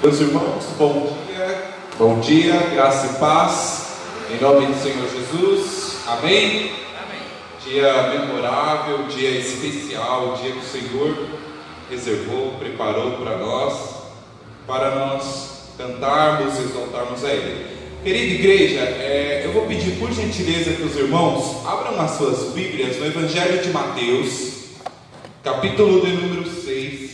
Meus irmãos, bom dia, graça e paz, em nome do Senhor Jesus, amém? Amém. Dia memorável, dia especial, dia que o Senhor reservou, preparou para nós cantarmos e exaltarmos a Ele. Querida igreja, eu vou pedir por gentileza que os irmãos abram as suas Bíblias no Evangelho de Mateus, capítulo de número 6,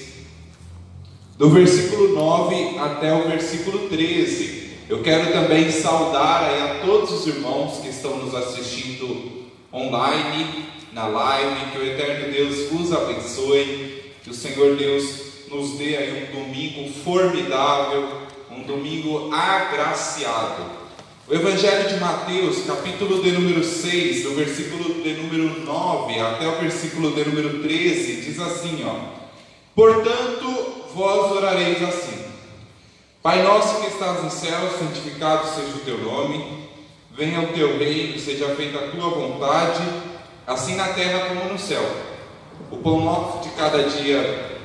do versículo 9 até o versículo 13. Eu quero também saudar aí a todos os irmãos que estão nos assistindo online, na live. Que o eterno Deus vos abençoe, que o Senhor Deus nos dê aí um domingo formidável, um domingo agraciado. O Evangelho de Mateus, capítulo de número 6, do versículo de número 9 até o versículo de número 13, diz assim, portanto, vós orareis assim: Pai nosso que estás no céu, santificado seja o teu nome, venha o teu reino, seja feita a tua vontade, assim na terra como no céu. O pão nosso de cada dia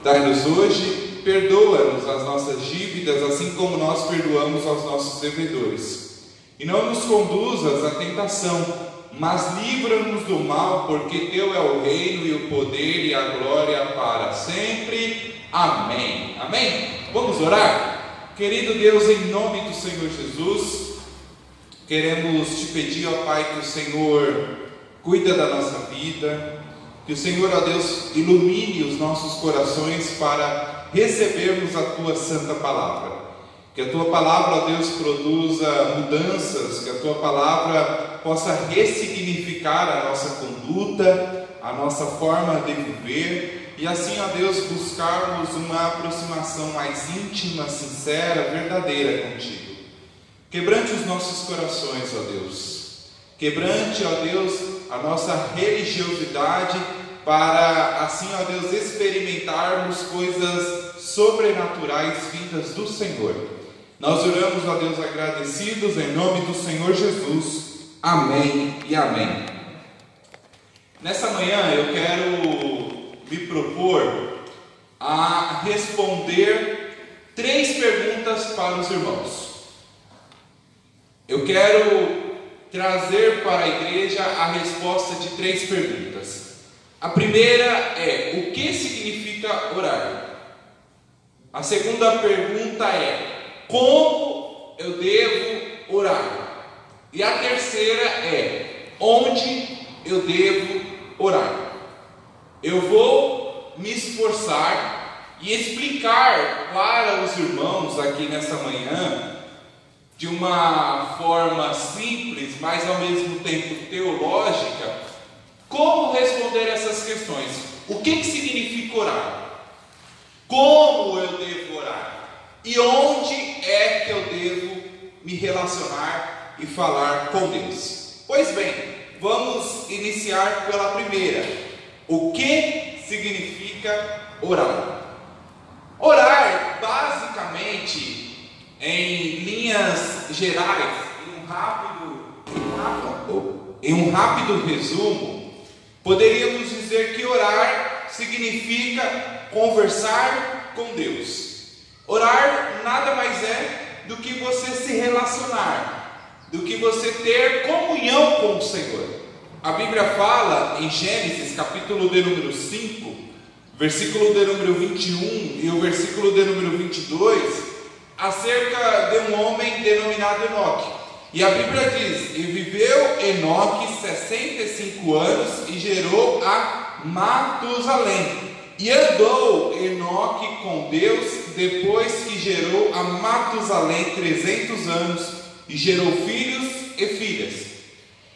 dai-nos hoje, perdoa-nos as nossas dívidas, assim como nós perdoamos aos nossos devedores. E não nos conduzas à tentação, mas livra-nos do mal, porque teu é o reino e o poder e a glória para sempre. Amém. Amém? Vamos orar? Querido Deus, em nome do Senhor Jesus, queremos te pedir, ó Pai, que o Senhor cuida da nossa vida, que o Senhor, ó Deus, ilumine os nossos corações para recebermos a tua santa palavra. Que a tua palavra, ó Deus, produza mudanças, que a tua palavra possa ressignificar a nossa conduta, a nossa forma de viver, e assim, ó Deus, buscarmos uma aproximação mais íntima, sincera, verdadeira contigo. Quebrante os nossos corações, ó Deus. Quebrante, ó Deus, a nossa religiosidade, para assim, ó Deus, experimentarmos coisas sobrenaturais vindas do Senhor. Nós oramos, ó Deus, agradecidos em nome do Senhor Jesus. Amém e amém. Nessa manhã eu quero me propor a responder 3 perguntas para os irmãos. Eu quero trazer para a igreja a resposta de 3 perguntas. A primeira é: o que significa orar? A segunda pergunta é: como eu devo orar? E a terceira é: onde eu devo orar? Eu vou me esforçar e explicar para os irmãos aqui nessa manhã, de uma forma simples, mas ao mesmo tempo teológica, como responder essas questões. O que significa orar? Como eu devo orar? E onde é que eu devo me relacionar e falar com Deus? Pois bem, vamos iniciar pela primeira. O que significa orar? Orar, basicamente, em linhas gerais, em um rápido resumo, poderíamos dizer que orar significa conversar com Deus. Orar nada mais é do que você se relacionar, do que você ter comunhão com o Senhor. A Bíblia fala em Gênesis, capítulo de número 5, versículo de número 21 e o versículo de número 22, acerca de um homem denominado Enoque. E a Bíblia diz: e viveu Enoque 65 anos e gerou a Matusalém. E andou Enoque com Deus depois que gerou a Matusalém 300 anos e gerou filhos e filhas.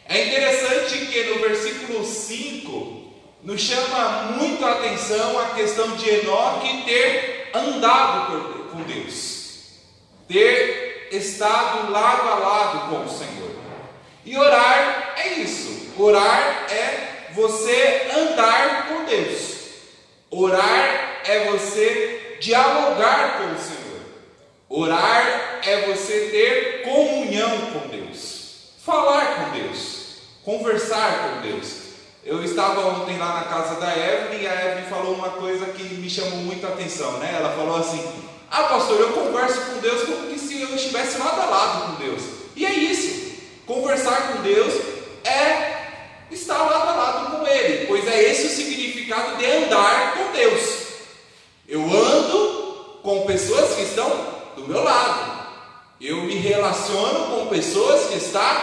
É interessante que no versículo 5 nos chama muito a atenção a questão de Enoque ter andado com Deus, ter estado lado a lado com o Senhor. E orar é isso. Orar é você andar com Deus. Orar é você dialogar com o Senhor. Orar é você ter comunhão com Deus, falar com Deus, conversar com Deus. Eu estava ontem lá na casa da Evelyn e a Evelyn falou uma coisa que me chamou muito a atenção, né? Ela falou assim: Ah, pastor, eu converso com Deus como que se eu estivesse lado a lado com Deus. E é isso. Conversar com Deus é estar lado a lado com Ele, pois é esse o significado de andar com Deus. Eu ando com pessoas que estão do meu lado. Eu me relaciono com pessoas que estão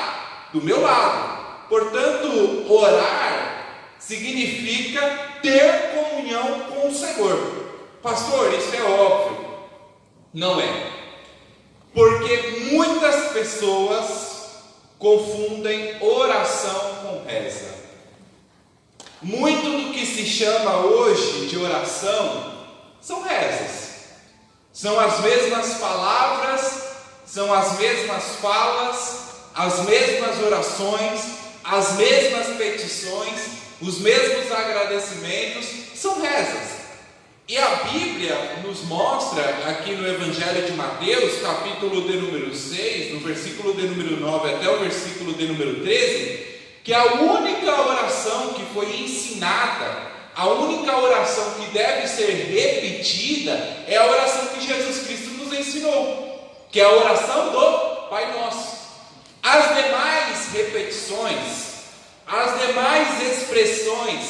do meu lado. Portanto, orar significa ter comunhão com o Senhor. Pastor, isso é óbvio. Não é. Porque muitas pessoas confundem oração com reza. Muito do que se chama hoje de oração são rezas. São as mesmas palavras, são as mesmas falas, as mesmas orações, as mesmas petições, os mesmos agradecimentos, são rezas. E a Bíblia nos mostra, aqui no Evangelho de Mateus, capítulo de número 6, no versículo de número 9 até o versículo de número 13, que a única oração que foi ensinada, a única oração que deve ser repetida, é a oração que Jesus Cristo nos ensinou, que é a oração do Pai Nosso. As demais repetições, as demais expressões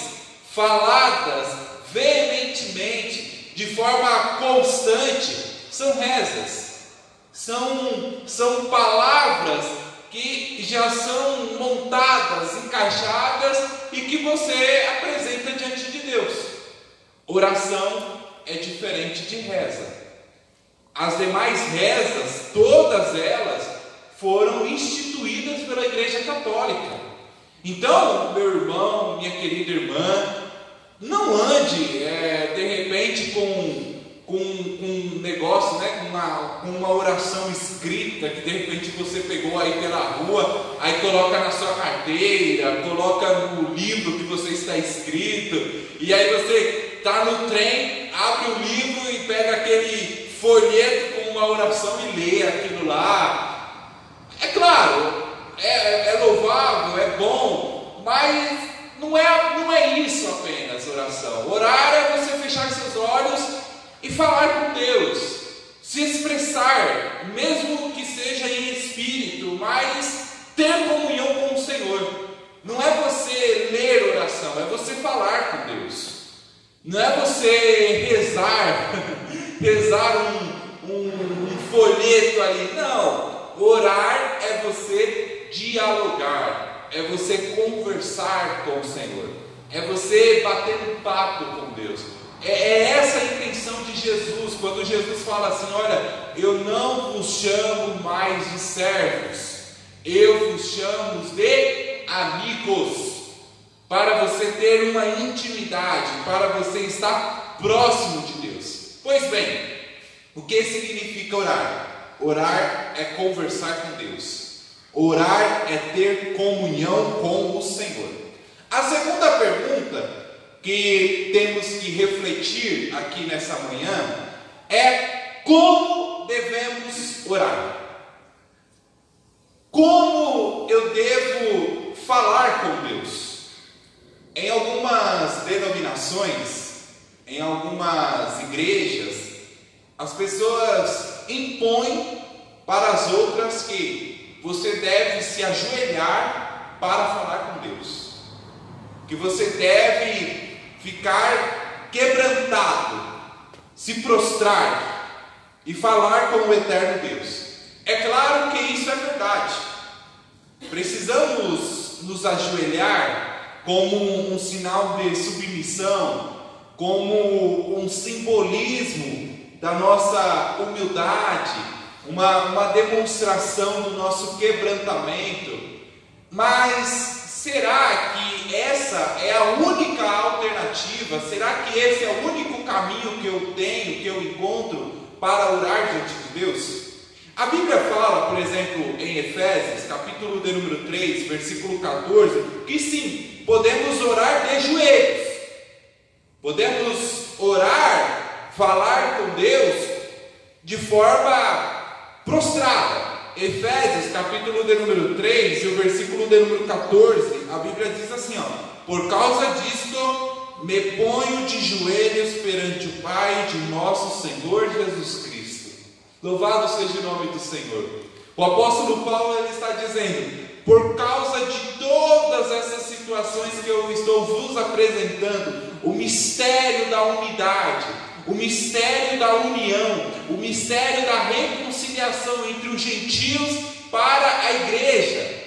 faladas veementemente, de forma constante, são rezas, são palavras que já são montadas, encaixadas e que você apresenta diante de Deus. Oração é diferente de reza. As demais rezas, todas elas, foram instituídas pela Igreja Católica. Então, meu irmão, minha querida irmã, não ande de repente com um negócio, né, com uma oração escrita que de repente você pegou aí pela rua, aí coloca na sua carteira, coloca no livro que você está escrito, e aí você está no trem, abre o livro e pega aquele folheto com uma oração e lê aquilo lá. É claro, é louvável, é bom, mas não é isso apenas oração. Orar é você fechar seus olhos e falar com Deus, se expressar, mesmo que seja em espírito, mas ter comunhão com o Senhor. Não é você ler oração, é você falar com Deus. Não é você rezar um folheto ali. Não, orar é você dialogar, é você conversar com o Senhor, é você bater um papo com Deus. É essa a intenção de Jesus, quando Jesus fala assim: olha, eu não vos chamo mais de servos, eu vos chamo de amigos, para você ter uma intimidade, para você estar próximo de Deus. Pois bem, o que significa orar? Orar é conversar com Deus, orar é ter comunhão com o Senhor. A segunda pergunta que temos que refletir aqui nessa manhã é: como devemos orar? Como eu devo falar com Deus? Em algumas denominações, em algumas igrejas, as pessoas impõem para as outras que você deve se ajoelhar para falar com Deus, que você deve ficar quebrantado, se prostrar e falar com o eterno Deus. É claro que isso é verdade. Precisamos nos ajoelhar como um sinal de submissão, como um simbolismo da nossa humildade, uma demonstração do nosso quebrantamento. Mas será que essa é a única alternativa? Será que esse é o único caminho que eu tenho, que eu encontro para orar diante de Deus? A Bíblia fala, por exemplo, em Efésios, capítulo de número 3, versículo 14, que sim, podemos orar de joelhos, podemos orar, falar com Deus de forma prostrada. Efésios, capítulo de número 3, e o versículo de número 14, a Bíblia diz assim, por causa disto, me ponho de joelhos perante o Pai de nosso Senhor Jesus Cristo, Louvado seja o nome do Senhor. O apóstolo Paulo ele está dizendo: por causa de todas essas situações que eu estou vos apresentando, o mistério da unidade, o mistério da união, o mistério da reconciliação entre os gentios para a igreja,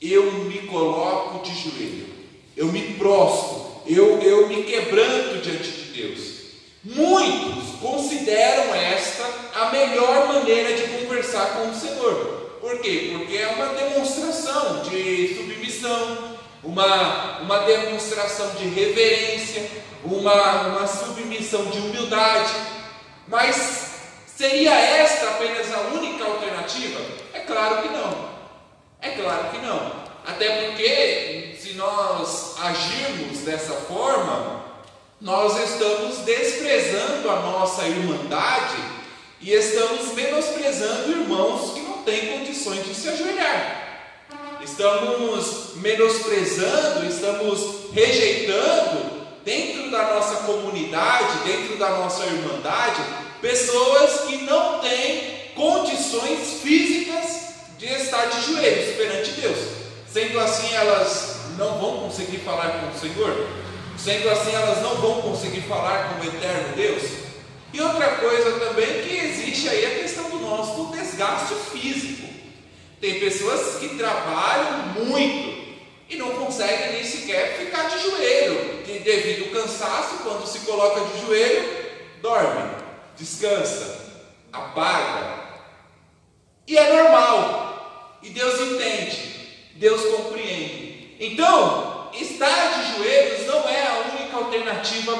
eu me coloco de joelho, eu me prostro, eu me quebranto diante de Deus. Muitos consideram esta a melhor maneira de conversar com o Senhor. Por quê? Porque é uma demonstração de submissão, uma demonstração de reverência, uma submissão de humildade. Mas seria esta apenas a única alternativa? É claro que não. É claro que não. Até porque, se nós agirmos dessa forma, nós estamos desprezando a nossa irmandade e estamos menosprezando irmãos que não têm condições de se ajoelhar. Estamos menosprezando, estamos rejeitando dentro da nossa comunidade, dentro da nossa irmandade, pessoas que não têm condições físicas de estar de joelhos perante Deus. Sendo assim, elas não vão conseguir falar com o Senhor. Sendo assim, elas não vão conseguir falar com o eterno Deus. E outra coisa também, que existe aí a questão do nosso desgaste físico. Tem pessoas que trabalham muito e não conseguem nem sequer ficar de joelho, que devido ao cansaço, quando se coloca de joelho, dorme, descansa, apaga. E é normal, e Deus entende, Deus compreende. Então, estar de joelhos não é a única alternativa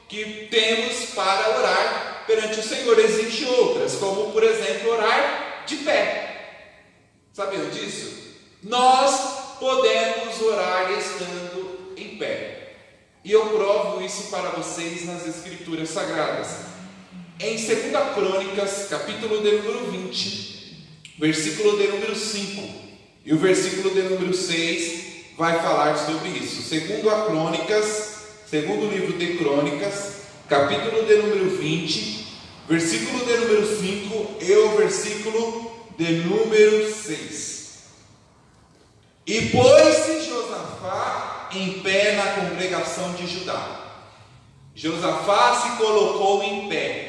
que temos para orar perante o Senhor. Existem outras, como por exemplo orar de pé. Sabiam disso? Nós podemos orar estando em pé. E eu provo isso para vocês nas Escrituras Sagradas. Em 2 Crônicas, capítulo de número 20, versículo de número 5 e o versículo de número 6 vai falar sobre isso. Segundo livro de Crônicas, capítulo de número 20, versículo de número 5 e o versículo de número 6. E pôs-se Josafá em pé na congregação de Judá. Josafá se colocou em pé.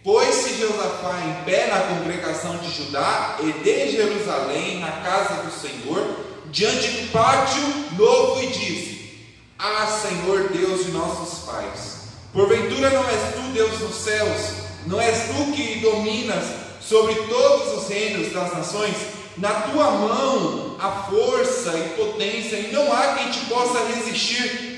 Pôs-se Josafá em pé na congregação de Judá e de Jerusalém, na casa do Senhor, diante do pátio novo, e disse: Ah, Senhor Deus de nossos pais, porventura não és tu Deus nos céus? Não és tu que dominas sobre todos os reinos das nações? Na tua mão há força e potência, e não há quem te possa resistir.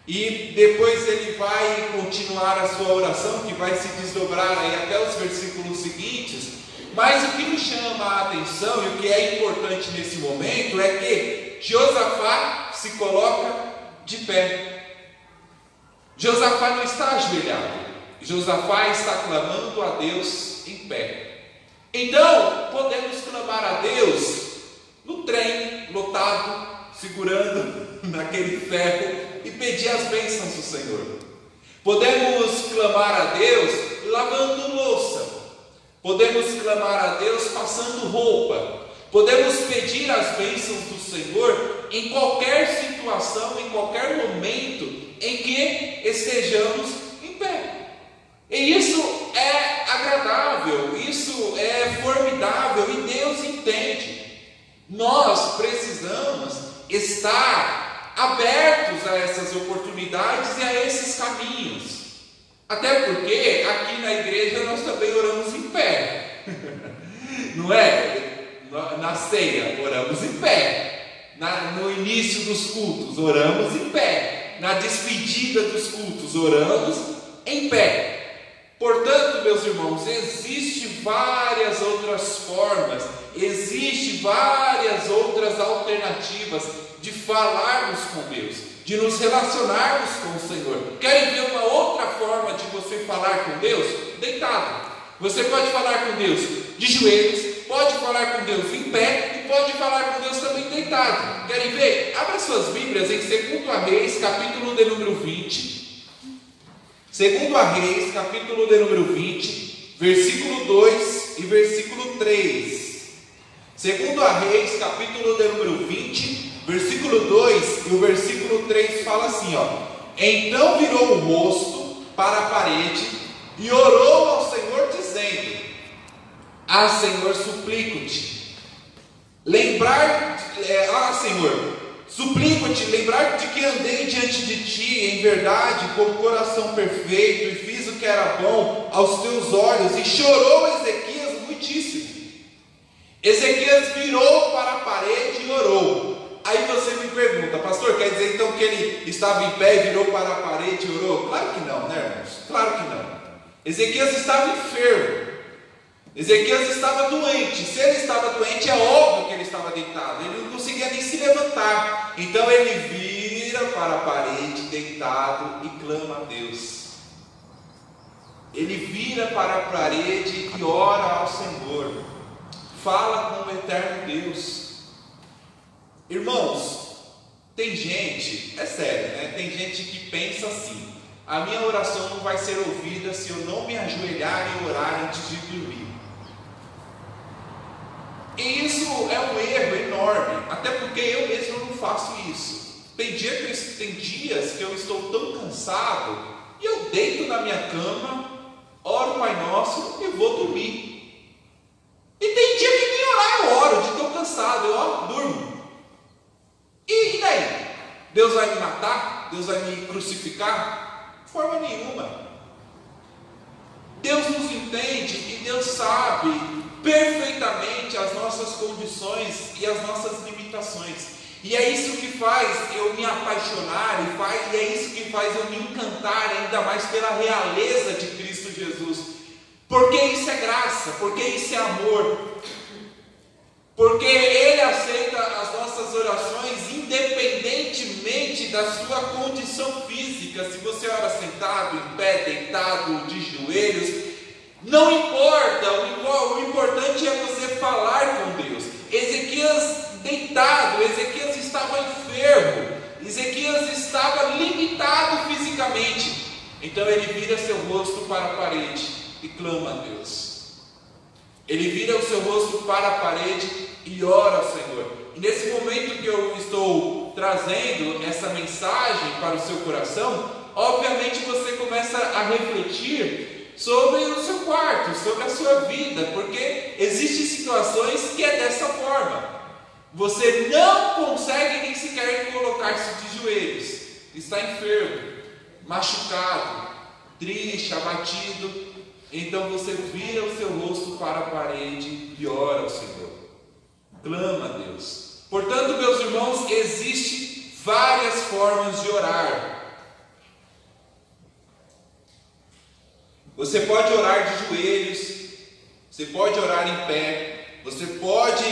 E depois ele vai continuar a sua oração, que vai se desdobrar aí até os versículos seguintes. Mas o que me chama a atenção e o que é importante nesse momento é que Josafá se coloca de pé. Josafá não está ajoelhado, Josafá está clamando a Deus em pé. Então podemos clamar a Deus no trem lotado, segurando naquele ferro, e pedir as bênçãos do Senhor. Podemos clamar a Deus lavando louça, podemos clamar a Deus passando roupa, podemos pedir as bênçãos do Senhor em qualquer situação, em qualquer momento em que estejamos em pé. E isso é agradável, isso é formidável, e Deus entende. Nós precisamos estar abertos a essas oportunidades e a esses caminhos. Até porque aqui na igreja nós também oramos em pé. Não é? Na ceia oramos em pé. No início dos cultos oramos em pé. Na despedida dos cultos oramos em pé. Portanto, meus irmãos, existem várias outras formas, existem várias outras alternativas de falarmos com Deus, de nos relacionarmos com o Senhor. Querem ver uma outra forma de você falar com Deus? Deitado. Você pode falar com Deus de joelhos, pode falar com Deus em pé e pode falar com Deus também deitado. Querem ver? Abra suas Bíblias em 2 Reis, capítulo de número 20. 2 Reis, capítulo de número 20, versículo 2 e versículo 3. Segundo a Reis, capítulo de número 20, versículo 2 e o versículo 3 fala assim, ó: então virou o rosto para a parede e orou ao Senhor dizendo: Senhor, suplico-te, Senhor, suplico-te, lembrar de que andei diante de ti em verdade, com coração perfeito, e fiz o que era bom aos teus olhos. E chorou Ezequias muitíssimo. Ezequias virou para a parede e orou. Aí você me pergunta: pastor, quer dizer então que ele estava em pé e virou para a parede e orou? Claro que não, né, irmãos? Claro que não. Ezequias estava enfermo. Ezequias estava doente. Se ele estava doente, é óbvio que ele estava deitado. Ele não conseguia nem se levantar. Então ele vira para a parede deitado e clama a Deus. Ele vira para a parede e ora ao Senhor. Fala com o eterno Deus. Irmãos, tem gente, é sério, né? Tem gente que pensa assim: a minha oração não vai ser ouvida se eu não me ajoelhar e orar antes de dormir. E isso é um erro enorme, até porque eu mesmo não faço isso. Tem dias que eu estou tão cansado e eu deito na minha cama, oro o Pai Nosso e vou dormir. E tem dia que nem orar eu oro, de tão cansado, eu oro, durmo. E daí? Deus vai me matar? Deus vai me crucificar? De forma nenhuma. Deus nos entende e Deus sabe perfeitamente as nossas condições e as nossas limitações. E é isso que faz eu me apaixonar e é isso que faz eu me encantar ainda mais pela realeza de Cristo Jesus. Porque isso é graça, porque isso é amor. Porque Ele aceita as nossas orações independentemente da sua condição física. Se você ora sentado, em pé, deitado, de joelhos, não importa, o importante é você falar com Deus. Ezequias deitado, Ezequias estava enfermo, Ezequias estava limitado fisicamente. Então ele vira seu rosto para a parede e clama a Deus. Ele vira o seu rosto para a parede e ora ao Senhor. E nesse momento que eu estou trazendo essa mensagem para o seu coração, obviamente você começa a refletir sobre o seu quarto, sobre a sua vida, porque existem situações que é dessa forma. Você não consegue nem sequer colocar-se de joelhos, está enfermo, machucado, triste, abatido. Então você vira o seu rosto para a parede e ora ao Senhor, clama a Deus. Portanto, meus irmãos, existem várias formas de orar. Você pode orar de joelhos, você pode orar em pé, você pode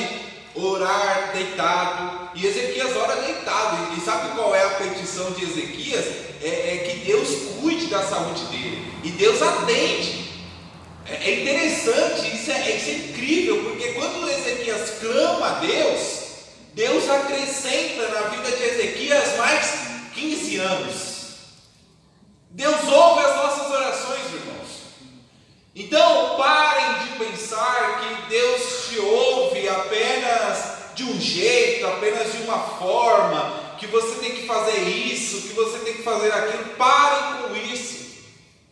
orar deitado. E Ezequias ora deitado. E sabe qual é a petição de Ezequias? É que Deus cuide da saúde dele. E Deus atende. É interessante, isso é incrível, porque quando Ezequias clama a Deus, Deus acrescenta na vida de Ezequias mais 15 anos. Deus ouve as nossas orações, irmãos. Então parem de pensar que Deus te ouve apenas de um jeito, apenas de uma forma, que você tem que fazer isso, que você tem que fazer aquilo. Parem com isso.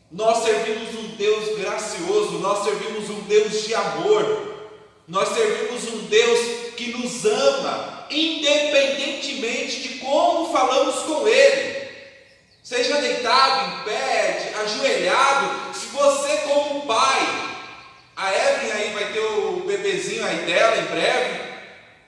Nós servimos um Deus gracioso, nós servimos um Deus de amor, nós servimos um Deus que nos ama, independentemente de como falamos com Ele. Seja deitado, em pé, ajoelhado. Se você como pai, a Evelyn aí vai ter o bebezinho aí dela em breve,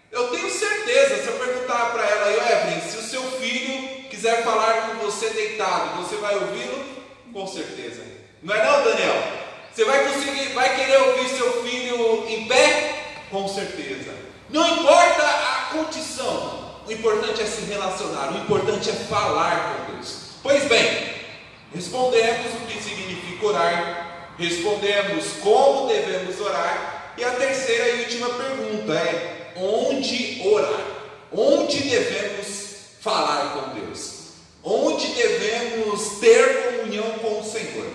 eu tenho certeza, se eu perguntar para ela, Evelyn, se o seu filho quiser falar com você deitado, você vai ouvi-lo? Com certeza. Não é não, Daniel? Você vai querer ouvir seu filho em pé? Com certeza. Não importa a condição, o importante é se relacionar, o importante é falar com Deus. Pois bem, respondemos o que significa orar, respondemos como devemos orar, e a terceira e última pergunta é: onde orar? Onde devemos falar com Deus? Onde devemos ter comunhão com o Senhor?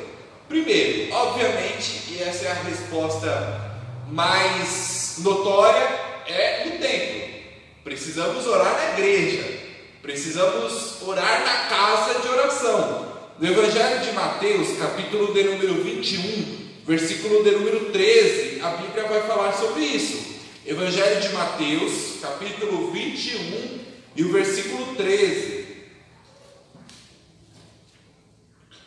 Primeiro, obviamente, e essa é a resposta mais notória, é no templo. Precisamos orar na igreja, precisamos orar na casa de oração. No Evangelho de Mateus, capítulo de número 21, versículo de número 13, a Bíblia vai falar sobre isso. Evangelho de Mateus, capítulo 21 e o versículo 13.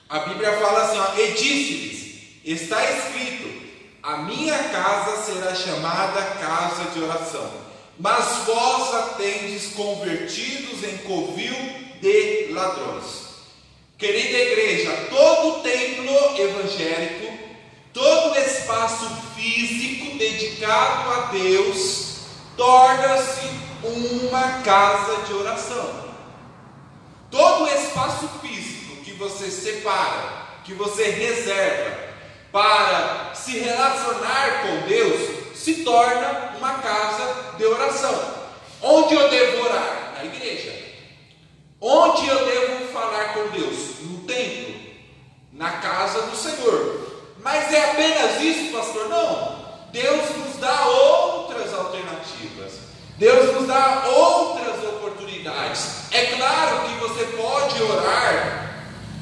A Bíblia fala assim, ó, e disse-lhes, está escrito, a minha casa será chamada casa de oração, mas vós a tendes convertidos em covil de ladrões. Querida igreja, todo templo evangélico, todo espaço físico dedicado a Deus, torna-se uma casa de oração. Todo espaço físico que você separa, que você reserva para se relacionar com Deus, se torna uma casa de oração. Onde eu devo orar? Na igreja. Onde eu devo falar com Deus? No templo, na casa do Senhor. Mas é apenas isso, pastor? Não. Deus nos dá outras alternativas. Deus nos dá outras oportunidades. É claro que você pode orar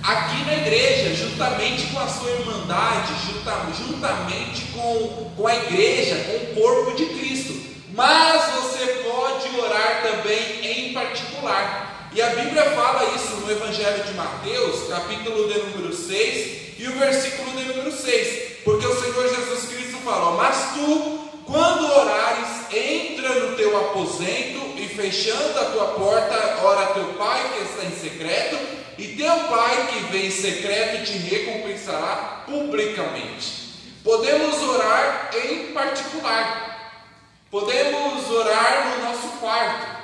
aqui na igreja, juntamente com a sua irmandade, juntamente com a igreja, com o corpo de Cristo. Mas você pode orar também em particular. E a Bíblia fala isso no Evangelho de Mateus, capítulo de número 6 e o versículo de número 6. Porque o Senhor Jesus Cristo falou, mas tu, quando orares, entra no teu aposento e fechando a tua porta, ora a teu Pai que está em secreto, e teu Pai que vem em secreto te recompensará publicamente. Podemos orar em particular, podemos orar no nosso quarto,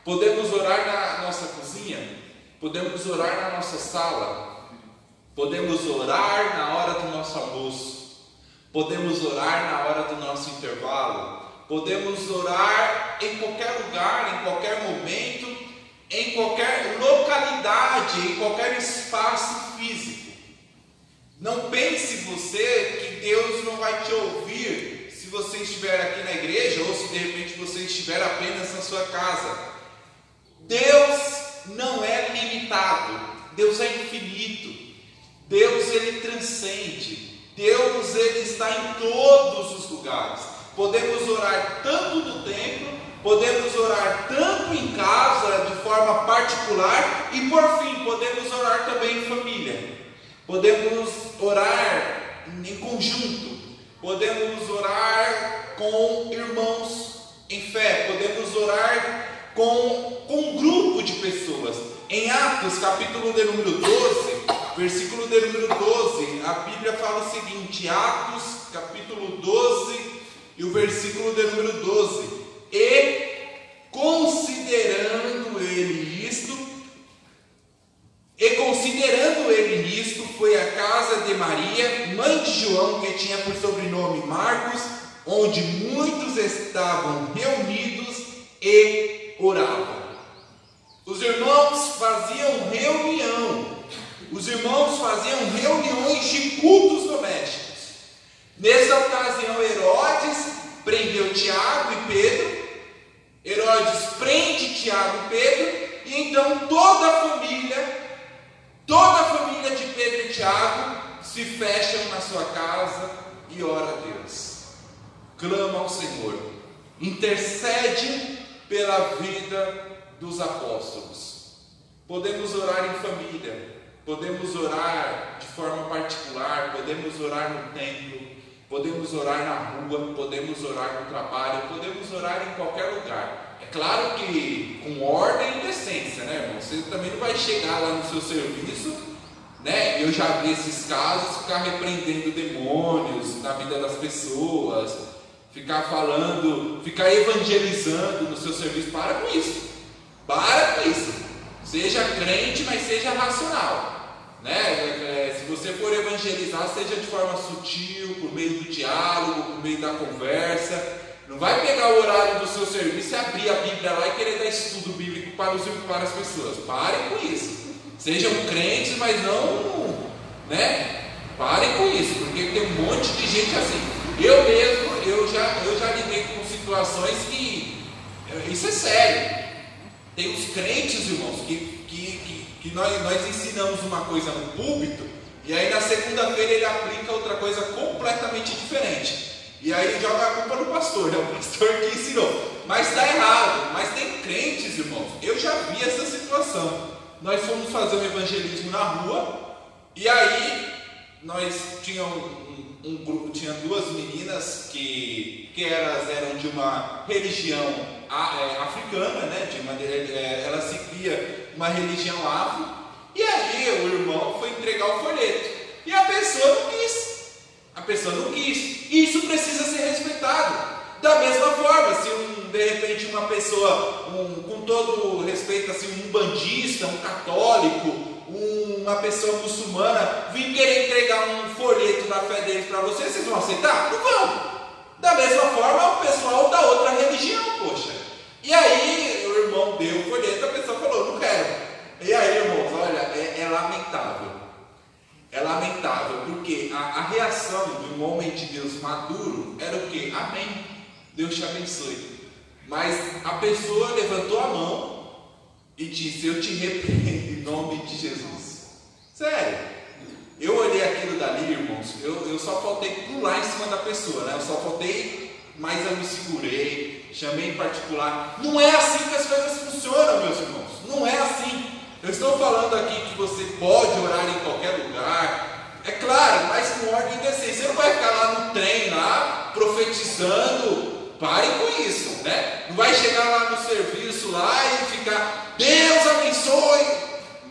podemos orar na nossa cozinha, podemos orar na nossa sala, podemos orar na hora do nosso almoço, podemos orar na hora do nosso intervalo, podemos orar em qualquer lugar, em qualquer momento, em qualquer localidade, em qualquer espaço físico. Não pense você que Deus não vai te ouvir se você estiver aqui na igreja ou se de repente você estiver apenas na sua casa. Deus não é limitado, Deus é infinito, Deus ele transcende, Deus ele está em todos os lugares. Podemos orar tanto no templo, podemos orar tanto em casa, de forma particular, e por fim, podemos orar também em família. Podemos orar em conjunto, podemos orar com irmãos em fé, podemos orar com um grupo de pessoas. Em Atos, capítulo de número 12, versículo de número 12, a Bíblia fala o seguinte, Atos, capítulo 12, e o versículo de número 12, e considerando ele isto, foi à casa de Maria, mãe de João, que tinha por sobrenome Marcos, onde muitos estavam reunidos e oravam. Os irmãos faziam reuniões de cultos domésticos. Nessa ocasião, Herodes prendeu Tiago e Pedro. Herodes prende Tiago e Pedro, e então toda a família de Pedro e Tiago se fecham na sua casa e ora a Deus, clama ao Senhor, intercede pela vida dos apóstolos. Podemos orar em família, podemos orar de forma particular, podemos orar no templo, podemos orar na rua, podemos orar no trabalho, podemos orar em qualquer lugar. É claro que com ordem e decência, né, irmão? Você também não vai chegar lá no seu serviço, né? Eu já vi esses casos, ficar repreendendo demônios na vida das pessoas, ficar falando, ficar evangelizando no seu serviço. Para com isso. Seja crente, mas seja racional, né? Se você for evangelizar, seja de forma sutil, por meio do diálogo, por meio da conversa. Não vai pegar o horário do seu serviço e abrir a Bíblia lá e querer dar estudo bíblico para as pessoas. Parem com isso. Sejam crentes, mas não, né? Parem com tem um monte de gente assim. Eu mesmo, eu já lidei com situações que isso é sério. Tem os crentes, irmãos, que nós ensinamos uma coisa no púlpito, e aí na segunda-feira ele aplica outra coisa completamente diferente. E aí joga a culpa no pastor, o pastor que ensinou. Mas está errado. Mas tem crentes, irmãos, eu já vi essa situação. Nós fomos fazer um evangelismo na rua, e aí nós tinha um grupo, tinha duas meninas que eram de uma religião africana, né? Ela seguia uma religião afro, e aí o irmão foi entregar o folheto, e a pessoa não quis, e isso precisa ser respeitado. Da mesma forma, se de repente uma pessoa, com todo respeito, assim, um bandista, um católico, uma pessoa muçulmana vir querer entregar um folheto da fé deles para vocês vão aceitar? Não vão. Da mesma forma o pessoal da outra religião, poxa. E aí o irmão deu o folheto, a pessoa falou, não quero. E aí, irmãos, olha, é lamentável. É lamentável, porque a reação de um homem de Deus maduro era o quê? Amém, Deus te abençoe. Mas a pessoa levantou a mão e disse, eu te repreendo em nome de Jesus. Sério, eu olhei aquilo dali, irmãos, eu só faltei pular em cima da pessoa, né? Eu só faltei, mas eu me segurei, chamei em particular. Não é assim que as coisas funcionam, meus irmãos, não é assim. Eu estou falando aqui que você pode orar em qualquer lugar, é claro, mas com ordem e decência. Você não vai ficar lá no trem, lá, profetizando. Pare com isso, né? Não vai chegar lá no serviço lá e ficar, Deus abençoe.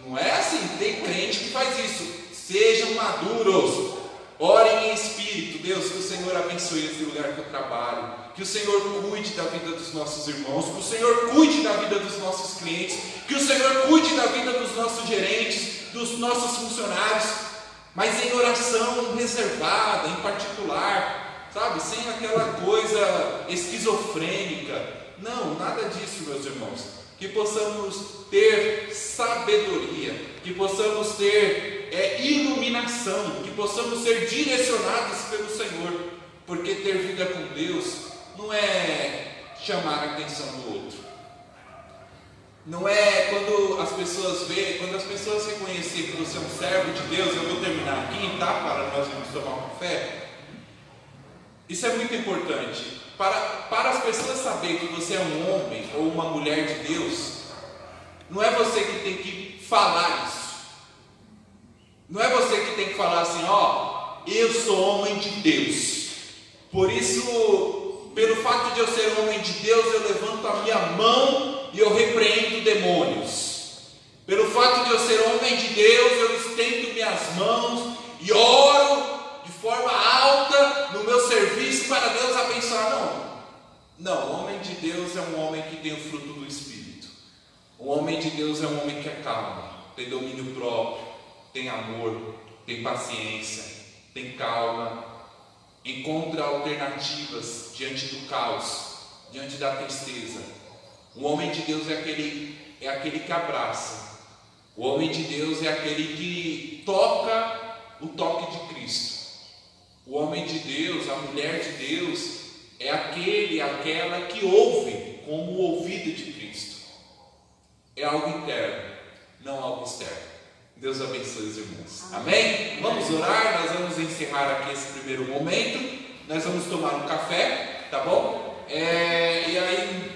Não é assim, tem crente que faz isso. Sejam maduros, orem em espírito. Deus, que o Senhor abençoe esse lugar que eu trabalho, que o Senhor cuide da vida dos nossos irmãos, que o Senhor cuide da vida dos nossos clientes, que o Senhor cuide da vida dos nossos gerentes, dos nossos funcionários, mas em oração reservada, em particular, sabe, sem aquela coisa esquizofrênica. Não, nada disso, meus irmãos. Que possamos ter sabedoria, que possamos ter iluminação, que possamos ser direcionados pelo Senhor, porque ter vida com Deus não é chamar a atenção do outro, não é quando as pessoas reconhecerem que você é um servo de Deus. Eu vou terminar aqui, tá? Para nós irmos tomar um café. Isso é muito importante. Para as pessoas saberem que você é um homem ou uma mulher de Deus, não é você que tem que falar isso. Não é você que tem que falar assim, ó, eu sou homem de Deus. Por isso, pelo fato de eu ser homem de Deus, eu levanto a minha mão e eu repreendo demônios. Pelo fato de eu ser homem de Deus, eu estendo minhas mãos e oro de forma alta no meu serviço para Deus abençoar. Não, o homem de Deus é um homem que tem o fruto do Espírito. O homem de Deus é um homem que é calmo, tem domínio próprio, tem amor, tem paciência, tem calma, encontra alternativas diante do caos, diante da tristeza. O homem de Deus é aquele que abraça. O homem de Deus é aquele que toca o toque de Cristo. O homem de Deus, a mulher de Deus, é aquela que ouve como o ouvido de Cristo. É algo interno, não algo externo. Deus abençoe os irmãos. Amém? Vamos orar, nós vamos encerrar aqui esse primeiro momento. Nós vamos tomar um café, tá bom? E aí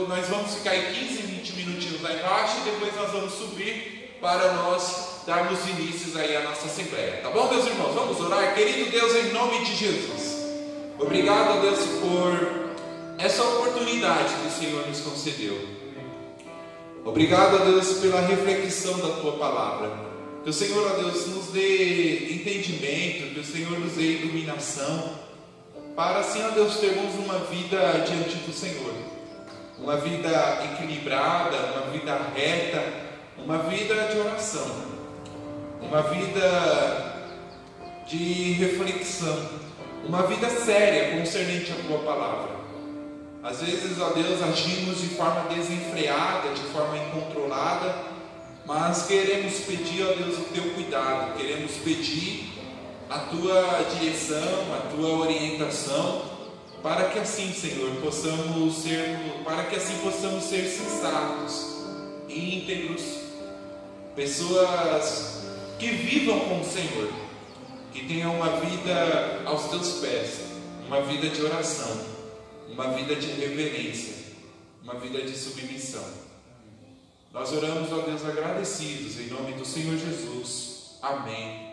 nós vamos ficar aí 15, 20 minutinhos lá embaixo e depois nós vamos subir para nós darmos inícios aí à nossa assembleia, tá bom, meus irmãos? Vamos orar. Querido Deus, em nome de Jesus, obrigado, Deus, por essa oportunidade que o Senhor nos concedeu. Obrigado, Deus, pela reflexão da Tua palavra. Que o Senhor, Deus, nos dê entendimento, que o Senhor nos dê iluminação, para assim, Deus, termos uma vida diante do Senhor, uma vida equilibrada, uma vida reta, uma vida de oração, uma vida de reflexão, uma vida séria concernente à Tua palavra. Às vezes, ó Deus, agimos de forma desenfreada, de forma incontrolada, mas queremos pedir, ó Deus, o Teu cuidado, queremos pedir a tua direção, a tua orientação, para que assim, Senhor, possamos ser sensatos, íntegros, pessoas que vivam com o Senhor, que tenham uma vida aos teus pés, uma vida de oração, uma vida de reverência, uma vida de submissão. Nós oramos, ó Deus, agradecidos, em nome do Senhor Jesus. Amém.